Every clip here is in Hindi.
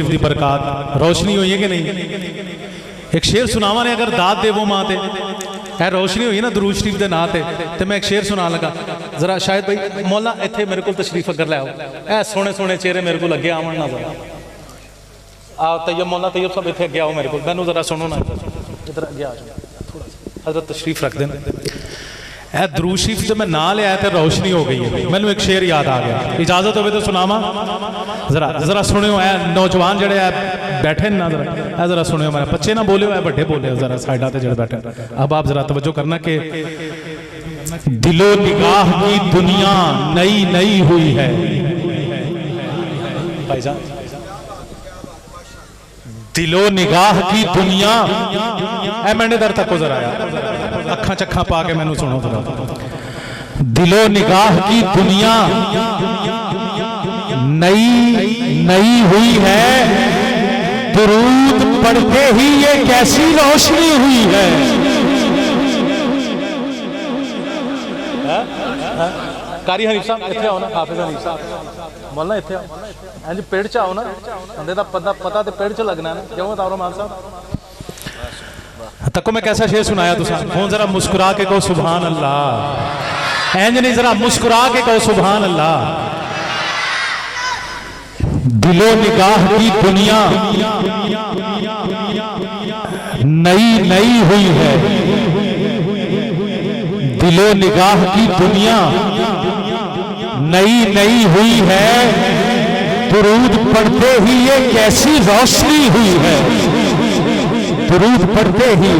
दी बरकत रोशनी हुई है कि नहीं। एक शेर सुनावा ने अगर दात देवो मां ते है रोशनी हुई ना दरूद शरीफ के नाम ते मैं एक शेर सुना लगा जरा शायद भाई मौला इत्थे मेरे को तशरीफ अगर लै आओ ए सोने सोने चेहरे मेरे को लगे आवन ना जरा आ तैयब मौला तैयब सब इत्थे अगे आओ मेरे को मैनू जरा सुनो ना इधर अगे आ जाओ थोड़ा हजरत तशरीफ रख देना ए दरूद शरीफ जब मैं ना लिया तो रोशनी हो गई है। मैनू एक शेर याद आ गया इजाजत हो तो सुनावा जरा जरा सुनियो है नौजवान जड़े बैठे ना जरा जरा सुनियो मेरे बच्चे ना बोलियो है बड़े बोले जरा साइडा ते जड़े बैठे अब आप जरा तवज्जो करना कि दिलो निगाह की दुनिया नई नई हुई है भाईजान दिलो निगाह की दुनिया ऐ मैंने दर तक जरा अखा चखा पा के मैनू सुनो जरा दिलो निगाह की दुनिया नई नई हुई है दुरूद पढ़ते ही ये कैसी रोशनी हुई है। कारी हनीफ साहब इत्थे आओ ना हाफिज हनीफ साहब मौलाना इत्थे आओ इंज पेड़ च आओ ना बंदे दा पता ते पेड़ च लगना है क्यों बताओ मान साहब तको मैं कैसा शेर सुनाया तुसा हुन जरा मुस्कुरा के कहो सुभान अल्लाह इंज नहीं जरा मुस्कुरा के कहो सुभान अल्लाह। दिलो निगाह की दुनिया नई नई हुई है दिलो निगाह की दुनिया नई नई हुई है दुरूद पढ़ते ही ये कैसी रोशनी हुई है दुरूद पढ़ते ही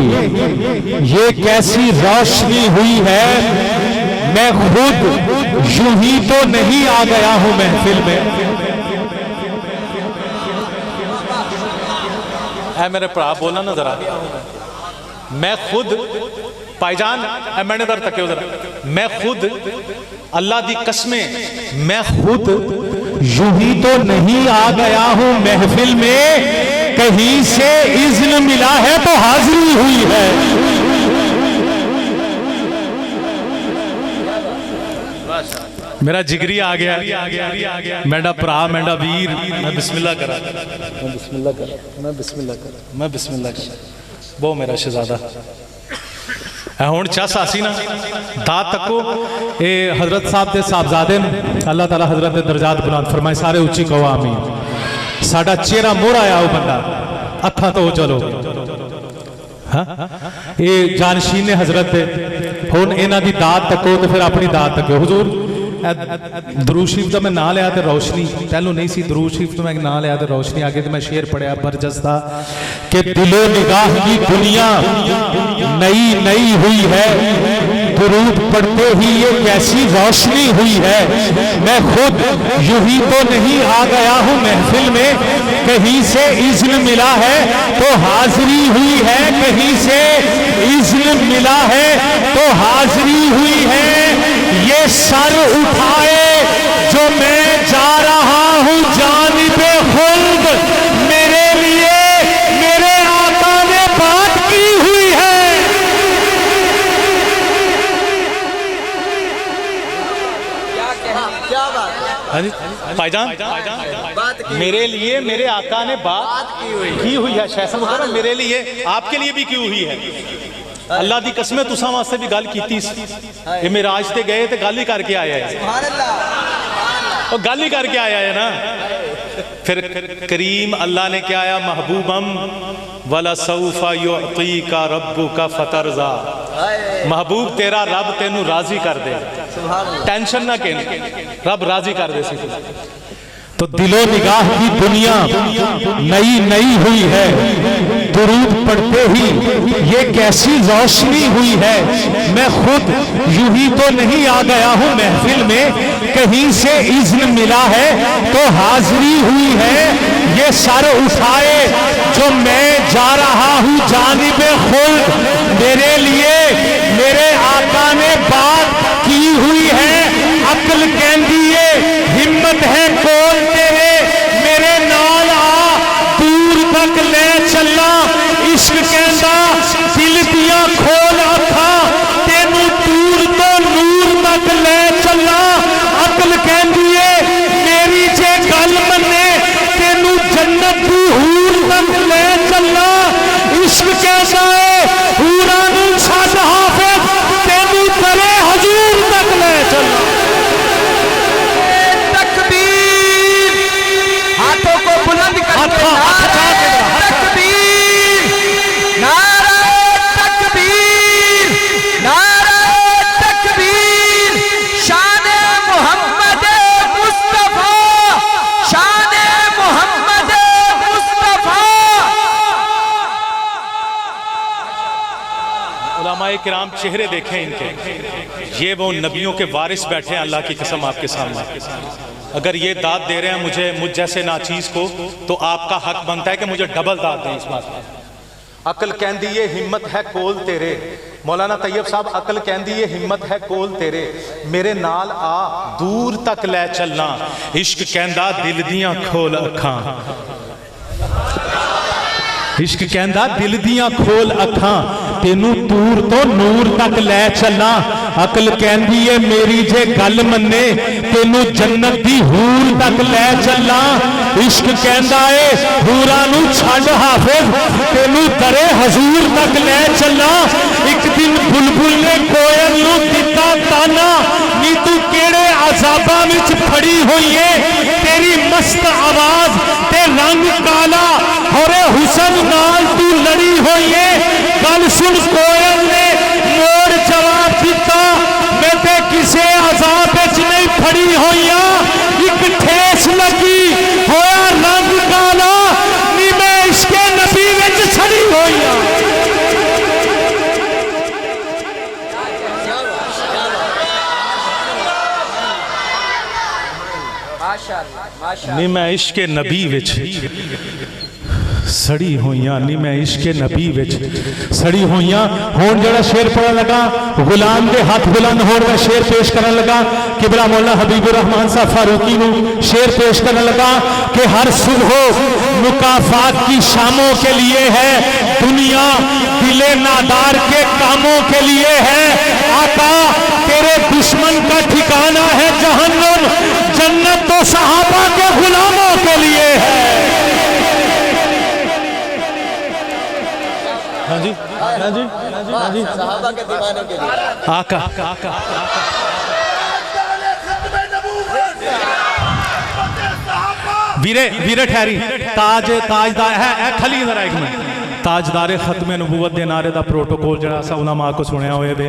ये कैसी रोशनी हुई है। मैं खुद यूं ही तो नहीं आ गया हूं महफिल में ऐ मेरे भरा बोला ना जरा मैं खुद भाईजान मैंने दर तक जरा मैं खुद अल्लाह दी कसमें मैं खुद यूं ही तो नहीं आ गया हूं महफिल में कहीं से इज़्न मिला है तो हाजिरी हुई है। मेरा जिगरी आ गया मेरा भरा मेरा वीर मैं बिस्मिल्लाह करा मैं बिस्मिल्लाह करा वो मेरा शहजादा हुण चस आसी ना दात तको ये हजरत साहब के साहबजादे अल्लाह ताला हजरत दे दर्जात बुलंद फरमाए सारे उच्ची कहो आमीन। साडा चेहरा मोर आया वो बंदा अखा तो चलो ये जानशीन ने हजरत हुण इन्हां दी दात तको तो फिर अपनी दात तको हुजूर दरूद शरीफ का मैं ना लिया तो रोशनी पहलों नहीं सी दरूद शरीफ तो मैं ना लिया तो रोशनी आगे तो मैं शेर पढ़िया बरजस्ता कि दिलो निगाह की दुनिया नई नई हुई है दुरूद पढ़ते ही ये कैसी रोशनी हुई है। मैं खुद यूं ही तो नहीं आ गया हूं महफिल में कहीं से इज़्न मिला है तो हाजिरी हुई है कहीं से इज़्न मिला है तो हाजिरी हुई है। ये सर उठाए जो मैं जा रहा हूं जानिबे खुल्द मेरे लिए मेरे आका ने बात की हुई है। क्या बात भाईजान मेरे लिए मेरे आका ने बात की हुई है शायद मेरे लिए आपके लिए भी की हुई है। अल्लाह दी कसमें तुसां वास्ते भी गल कीती ये मेराज ते गए ते गल ही करके आया है और गल ही करके आया है ना। फिर करीम अल्लाह ने क्या आया महबूबम वला सौफा युअतीका रब्बुका फतरजा महबूब तेरा रब तेनू राजी कर दे टेंशन ना के रब राजी कर दे सी। तो दिलो निगाह की दुनिया नई नई हुई है दुरूद पढ़ते ही ये कैसी रोशनी हुई है। मैं खुद यूं ही तो नहीं आ गया हूं महफिल में कहीं से इज़्न मिला है तो हाजिरी हुई है। ये सर उठाए जो मैं जा रहा हूं जानिबे खुल्द मेरे लिए मेरे आका ने बात की हुई है। अक्ल कहती है हिम्मत है कोल तेरे मेरे नाल आ दूर तक ले चला इश्क कहता दिल दिया खोल अखा तेनू दूर तो नूर तक ले चला। अक्ल कहती है मेरी जे गल मन्ने तेनू जन्नत सहाबाए किराम चेहरे देखें इनके, ये वो नबियों के वारिस बैठे हैं अल्लाह की कसम आपके सामने। अगर ये दाद दे रहे हैं मुझ जैसे नाचीज़ को, तो आपका हक बनता है कि मुझे डबल दाद दें इस बात पर। अकल कहती ये हिम्मत है कोल तेरे, मौलाना तैयब साहब अकल कहती ये हिम्मत है कोल तेरे, मेरे नाल आ दूर तक लै चलना, इश्क कहंदा दिल दियां खोल अखां, इश्क कहंदा दिल दियां खोल अखां, तेनू दूर तो नूर तक लै चलना। अकल कहंदी है मेरी जे गल मन्ने, तेनू जन्नत दी हूर तक लै चलना। इश्क कहंदा है हूरां नू छड्ड हाफिज, तेनू दरे हजूर तक लै चलना। एक दिन बुलबुल ने कोयल नू दिता ताना, नी तू केड़े अजाबां विच फड़ी होई है, तेरी मस्त आवाज ते रंग काला, होरे हुसन नाल तू लड़ी होई है। गल सुन कोयल ने मोड़ जवाब दिता, मैं ते किसे अजाब विच नहीं फड़ी होइया, एक ठेस लगी होया रंग काला, नी मैं इश्के नबी विच छड़ी होइया। नी मैं इश्के नबी विच सड़ी होइयां, नी मैं इश्के नबी विच सड़ी होइयां। हुण जेड़ा शेर पढ़न लगा, गुलाम दे हाथ बुलंद होण दा शेर पेश करन लगा। किबला मौला हबीबुर रहमान साहब फारूकी नू शेर पेश करन लगा कि हर सुबह मुकाफात की शामों के लिए है, दुनिया दिले नादार के कामों के लिए है। आका तेरे दुश्मन का ठिकाना है जहन्नुम, जन्नत तो सहाबा के गुलामों के लिए है। हाँ जी, हाँ जी, हाँ जी, सहाबा के दीवाने के लिए आका वीरे वीरे ठहरी ताजदार है खली जरा एक मिनट। ताजदारे खत्मे नबूवत के नारे का प्रोटोकॉल जरा असा उलमा को सुनिया हुए वे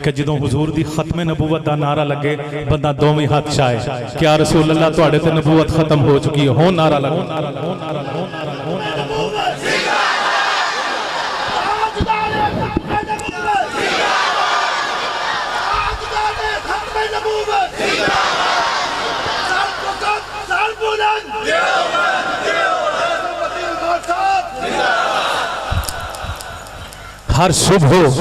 कि जो हुजूर की खत्मे नबूवत का नारा लगे बंदा दोवें हाथ चाहे क्या रसूल अल्लाह तुहाडे ते नबूवत खत्म हो चुकी है, हो नारा लगो। हर सुबह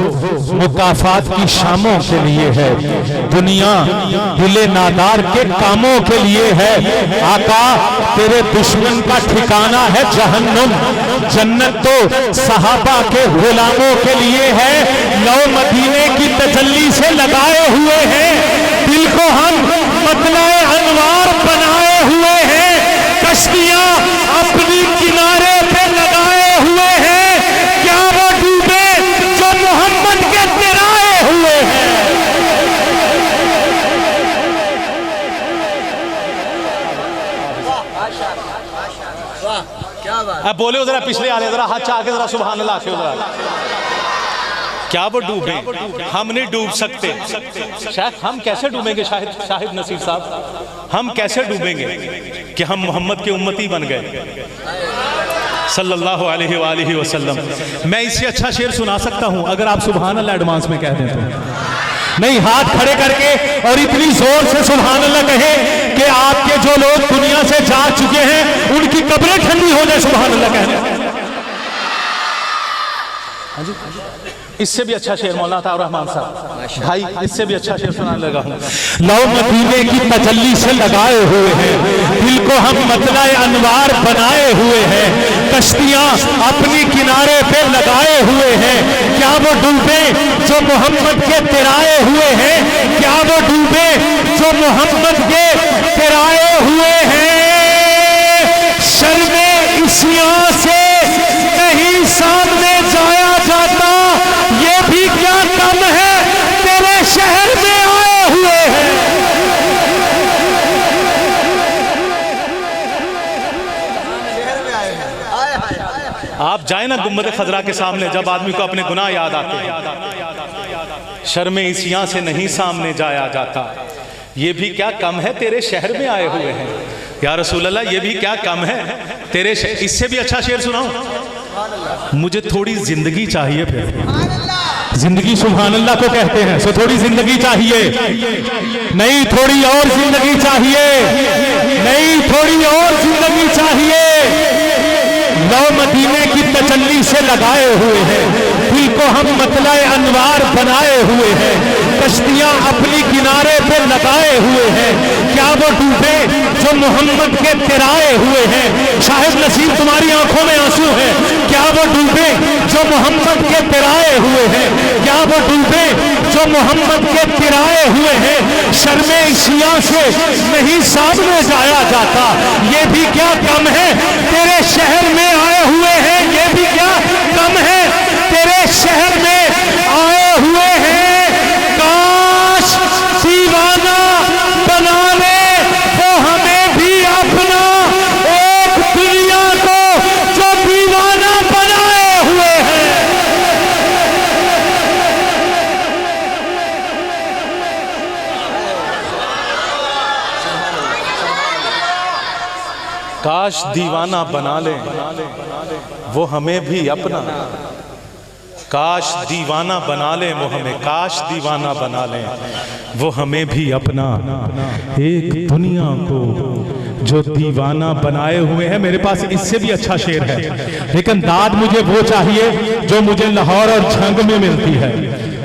मुकाफात की शामों के लिए है, दुनिया दिले नादार के कामों के लिए है। आका तेरे दुश्मन का ठिकाना है जहन्नुम, जन्नत तो सहाबा के गुलामों के लिए है। लौ मदीने की तजल्ली से लगाए हुए हैं, दिल को हम मतलाए अनवार बनाए हुए हैं। कश्तियां अपनी किनारे पे लगाए हुए हैं, क्या वो डूबे जो मोहम्मद के तिराए हुए हैं। वाह क्या बात। अब बोले जरा पिछले आ रहे जरा हाथ चाह के जरा सुभान अल्लाह के जरा। क्या वो डूबे? हम नहीं डूब सकते। शायद हम कैसे डूबेंगे शाहिद नसीर साहब, हम कैसे डूबेंगे कि हम मोहम्मद के उम्मती बन गए सल्लल्लाहु अलैहि वसल्लम। मैं इससे अच्छा शेर सुना सकता हूं अगर आप सुभान अल्लाह एडवांस में कह दें तो। नहीं, हाथ खड़े करके और इतनी जोर से सुभान अल्लाह कहे कि आपके जो लोग दुनिया से जा चुके हैं उनकी कब्रें ठंडी हो जाए। सुभान अल्लाह कहने इससे भी अच्छा शेर मौलाना था रहमान साहब भाई, इससे भी अच्छा शेर सुनाने लगा हूँ। लौ मदीने की तजल्ली से लगाए हुए हैं, दिल को हम मतलाए अनवार बनाए हुए हैं। कश्तियां अपनी किनारे पे लगाए हुए हैं, क्या वो डूबे जो मोहम्मद के तिराए हुए हैं, क्या वो डूबे जो मोहम्मद के तिराए हुए हैं। शर्मे इसियां से नहीं सामने जाया जाता, ये भी क्या कम है तेरे शहर में आए हुए हैं। शहर में आए हैं, आए हाय। आप जाए ना गुम्बद खजरा के सामने, जब आदमी को अपने गुनाह याद आते हैं, शर्मे इसियां से नहीं सामने जाया जाता, ये भी क्या कम है तेरे शहर में आए हुए हैं। या रसूल अल्लाह, ये भी क्या कम है तेरे इससे भी अच्छा शेर सुनाऊं? मुझे थोड़ी जिंदगी चाहिए फिर। जिंदगी सुभान अल्लाह को कहते हैं। सो थोड़ी जिंदगी चाहिए, नहीं थोड़ी और जिंदगी चाहिए, नहीं थोड़ी और जिंदगी चाहिए। लो मदीने की तजल्ली से लगाए हुए हैं, दिल को हम मतलाए अनवार बनाए हुए हैं, कश्तियां अपनी किनारे पे लगाए हुए हैं। क्या वो डूबे जो मोहम्मद के तिराए हुए हैं? शाहिद नसीब तुम्हारी आंखों में आंसू है। क्या वो डूबे जो मोहम्मद के तिराए हुए हैं? क्या वो डूबे जो मोहम्मद के तिराए हुए हैं? शर्मे इसिया से नहीं सामने जाया जाता, ये भी क्या कम है तेरे शहर में आए हुए हैं, ये भी क्या कम है तेरे शहर में आए हुए हैं। काश दीवाना बना ले वो हमें भी अपना, एक दुनिया को जो दीवाना बनाए हुए हैं। काश दीवाना बना ले वो हमें भी अपना, काश दीवाना बना ले वो हमें, काश दीवाना बना ले वो हमें भी अपना, एक दुनिया को जो दीवाना बनाए हुए हैं। मेरे पास इससे भी अच्छा शेर है, लेकिन दाद मुझे वो चाहिए जो मुझे लाहौर और झंग में मिलती है।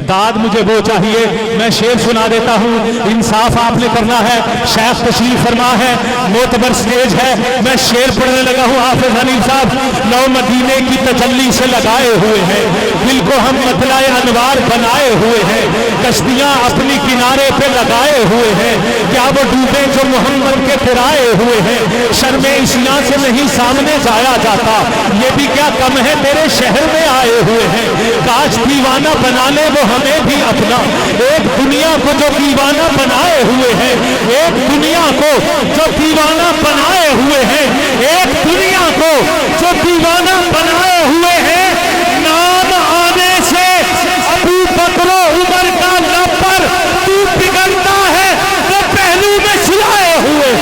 दाद मुझे वो चाहिए। मैं शेर सुना देता हूँ, इंसाफ आपने करना है। शेख तशरीफ फरमा है, मोतबर स्टेज है, मैं शेर पढ़ने लगा हूँ। हाफिज हनीफ साहब नौ मदीने की तजल्ली से लगाए हुए हैं, दिल को हम मतलाए अनवार बनाए हुए हैं, कश्तियाँ अपनी किनारे पे लगाए हुए हैं। क्या वो डूबे जो मोहम्मद के फिराए हुए हैं? शर्मे इसिया से नहीं सामने जाया जाता, ये भी क्या कम है तेरे शहर में आए हुए हैं। काश दीवाना बना ले वो हमें भी अपना, एक दुनिया को जो दीवाना बनाए हुए हैं, एक दुनिया को जो दीवाना बनाए हुए हैं, एक दुनिया को जो दीवाना बनाए हुए हैं। नाम आने से अबू बकर उमर का लब पर तू बिगड़ता है वो पहलू में सुलाए हुए।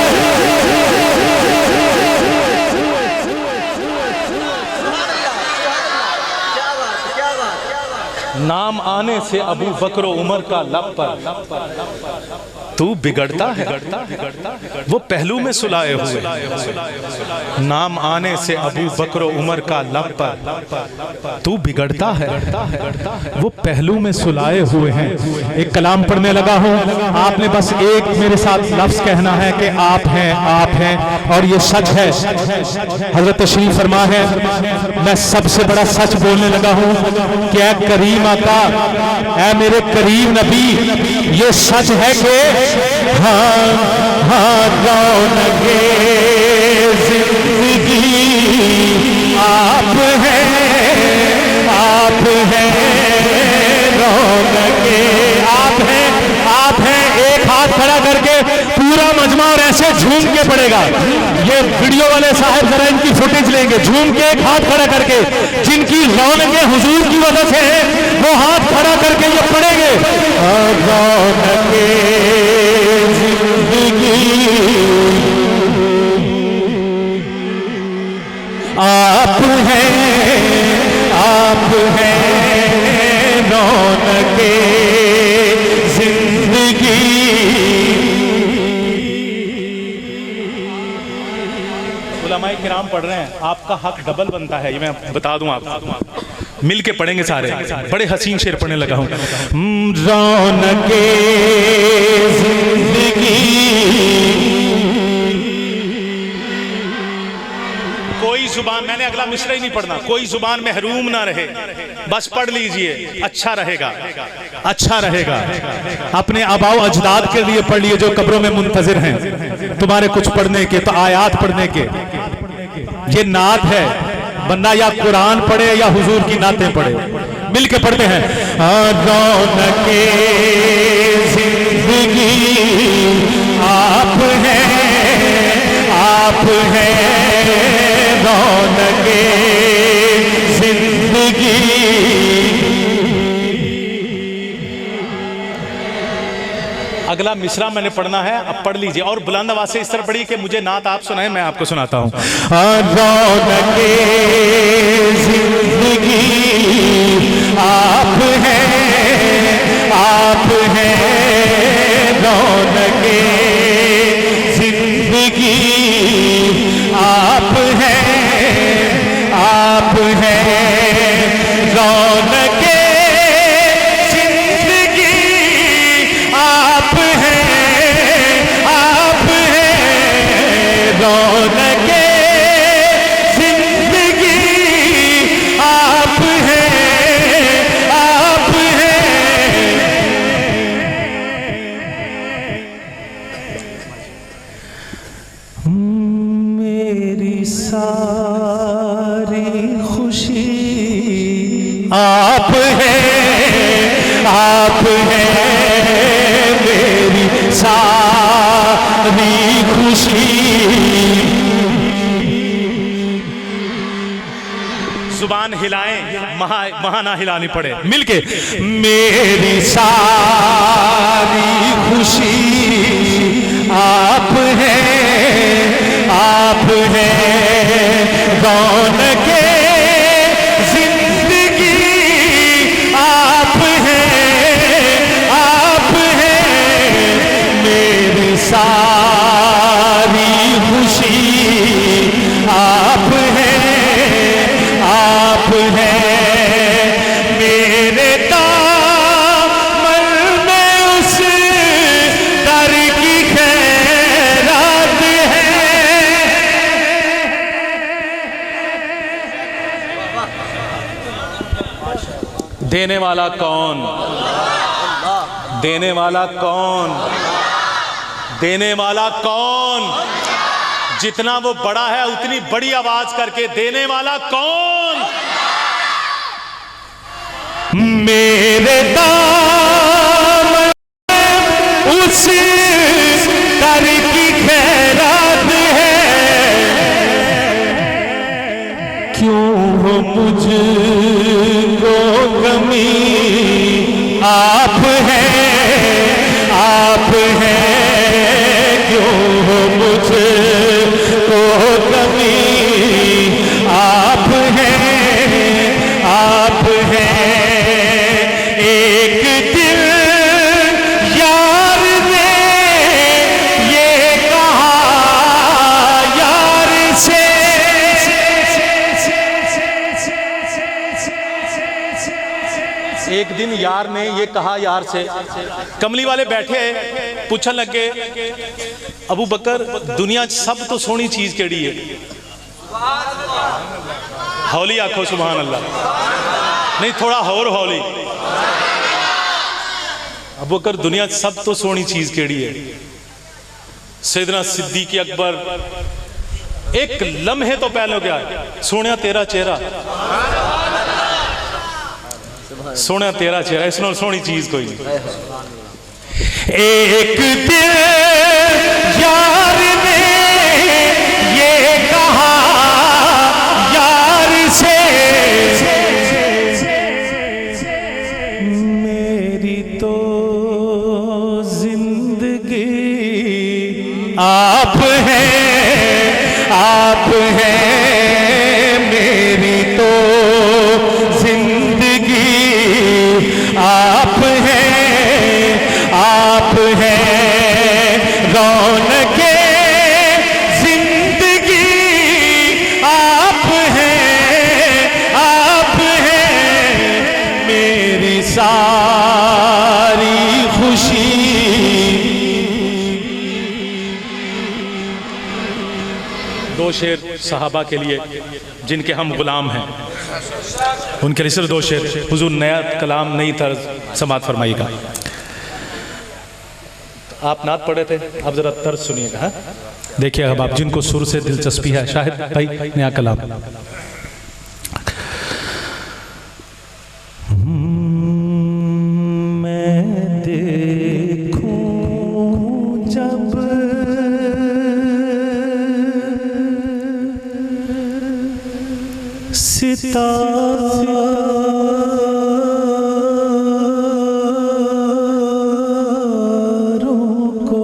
नाम आने से अबू बकर उमर का लब पर तू बिगड़ता है वो पहलू में सुलाए हुए। नाम आने से अबू बकर उमर का लब पर तू बिगड़ता है वो पहलू में सुलाए हुए हैं। एक कलाम पढ़ने लगा हूँ, आपने बस एक मेरे साथ लफ्ज कहना है कि आप हैं, और ये सच है। हजरत तशरीफ फरमा है, मैं सबसे बड़ा सच बोलने लगा हूँ कि ऐ करीम आका, ऐ मेरे करीम नबी, ये सच है कि हाँ हाँ रौनके जिंदगी आप हैं रौनके आप हैं। एक हाथ खड़ा करके पूरा मजमा और ऐसे झूम के पड़ेगा। ये वीडियो वाले साहब जरा इनकी फुटेज लेंगे, झूम के एक हाथ खड़ा करके, जिनकी रौनकें हुजूर की वजह से है वो हाथ खड़ा करके ये पढ़ेंगे। रौनके जिंदगी आप हैं रौनके जिंदगी। उलमाए किराम पढ़ रहे हैं, आपका हक डबल बनता है, ये मैं बता दूं आपको। मिल के पढ़ेंगे सारे, बड़े हसीन शेर पढ़ने लगा हूं। रौनके जिंदगी कोई जुबान, मैंने अगला मिसरा ही नहीं पढ़ना, कोई जुबान महरूम ना रहे, बस पढ़ लीजिए, अच्छा रहेगा, अच्छा रहेगा। अपने आबाओ अजदाद के लिए पढ़ लिए जो कब्रों में मुंतजिर हैं, तुम्हारे कुछ पढ़ने के तो आयात पढ़ने के। ये नात है, बंदा या कुरान पढ़े या हुजूर की नातें पढ़े। मिल के पढ़ते हैं। रौनके जिंदगी आप हैं रौनके जिंदगी। अगला मिसरा मैंने पढ़ना है, अब पढ़ लीजिए और बुलंद आवाज से इस तरह पढ़िए कि मुझे नात आप सुनाए, मैं आपको सुनाता हूँ। रौनके जिंदगी आप हैं सारी खुशी। जुबान हिलाएं, महा ना हिलानी पड़े, मिलके मेरी सारी खुशी आप हैं कौन के जिंदगी आप हैं मेरी सारी खुशी आप हैं मेरे दामन में उस दर की खैरात है। देने वाला कौन, देने वाला कौन, देने वाला कौन। जितना वो बड़ा है उतनी बड़ी आवाज करके देने वाला कौन। मेरे दामन उस दर की खैरात है, क्यों हो मुझको गमी आप हैं क्यों हो मुझको गमी आप हैं एक दिल यार ने ये कहा यार से। एक दिन यार ने ये कहा यार से। कमली वाले बैठे पूछन लगे, अबू बकर दुनिया सब तो सोहनी चीज केड़ी है। हौली आखो सुभान अल्लाह, नहीं थोड़ा और हौली। अबू बकर दुनिया सब तो सोहनी चीज केड़ी है। सैयदना सिद्दीक अकबर एक लम्हे तो पहले क्या है, सोनिया तेरा चेहरा, सोनिया तेरा चेहरा, इस नाल सोहनी चीज कोई नहीं। एक दिल यार ने ये कहा यार से, मेरी तो जिंदगी आप हैं मेरी तो जिंदगी आप हैं रौनके जिंदगी आप हैं मेरी सारी खुशी। दो शेर सहाबा के लिए जिनके हम गुलाम हैं, उनके लिए सिर्फ दो शेर। हुजूर नया कलाम नई तर्ज समात फरमाइएगा। आप नात पढ़े थे, अब जरा तर्ज सुनिएगा। हाँ? देखिए अब आप जिनको सुर से दिलचस्पी है, शाहिद भाई नया कलाम। मैं देखूं जब सितारों को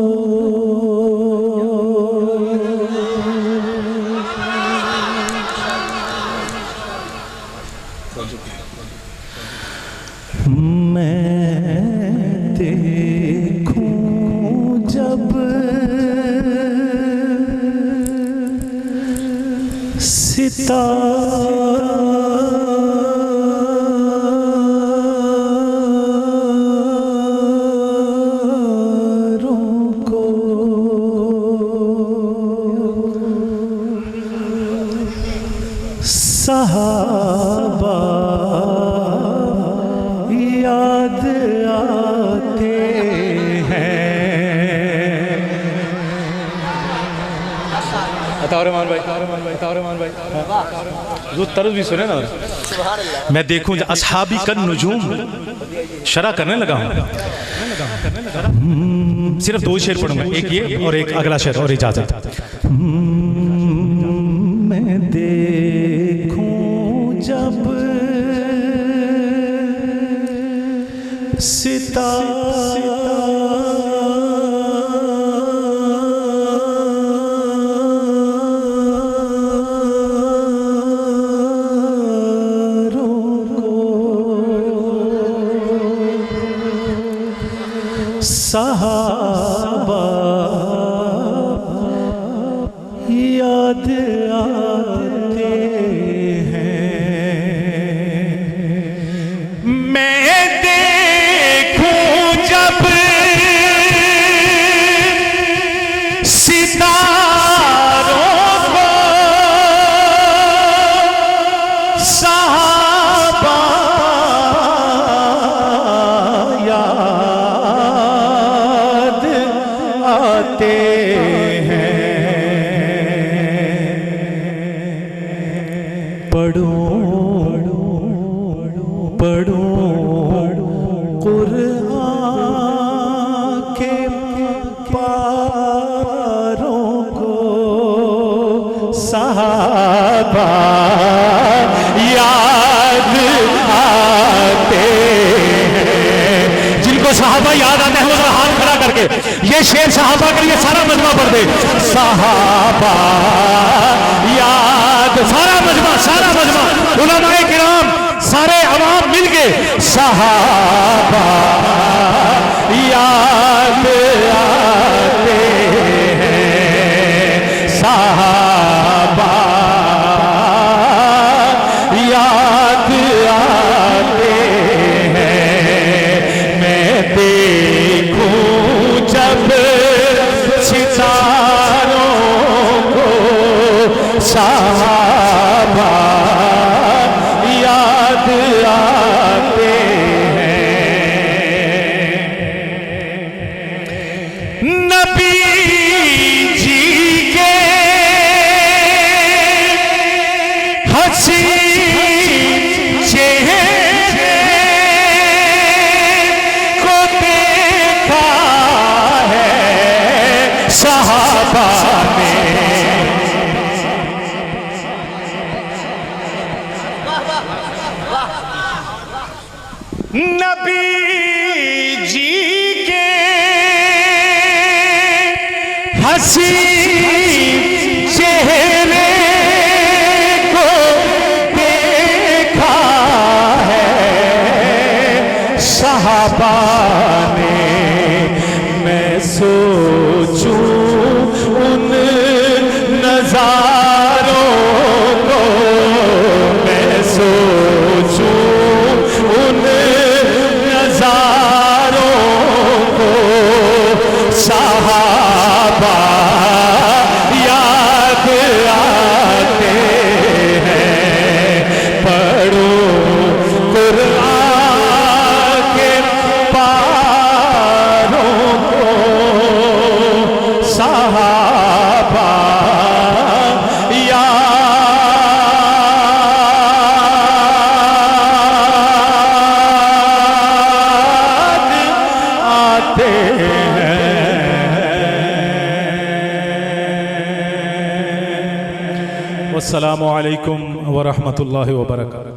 मैं देखूं जब सितारों को सहाबा याद आते हैं। तावरेमान भाई, जो तर्ज भी सुने ना। मैं देखूं असहाबी कन नुजूम शरा करने लगा हूं। सिर्फ 2 शेर पढ़ूंगा, एक ये और एक अगला शेर, और इजाजत। मैं देखूं जब सहाबा याद आते हैं। मैं देखूं जब सितारों को, सहाबा आते हैं। पढ़ो कुरान के पारों को, सहाबा याद आते हैं। जिनको सहाबा याद आते हैं वो जरा हाथ खड़ा करके ये शेर सहाबा के लिए सारा मजमा पढ़ दे। सहाबा याद, सारा मजमा उलमाए किराम सारे अवाम मिलके सहाबा याद आते हैं। सहाबा याद आते हैं। मैं देखूं जब सितारों को, सहाबा याद आते हैं। नबी जी के हसीन चेहरे को देखा है सहाबा ने। नबी जी के हसीन चेहरे को देखा है सहाबा ने। मैं सोचूं उन नजारों को, मैं सोचूं उन नजारों को, सहाबा याद आते हैं। पढ़ो कुरान के पारों को, सहाबा अस्सलामु अलैकुम व रहमतुल्लाहि व बरकातहू।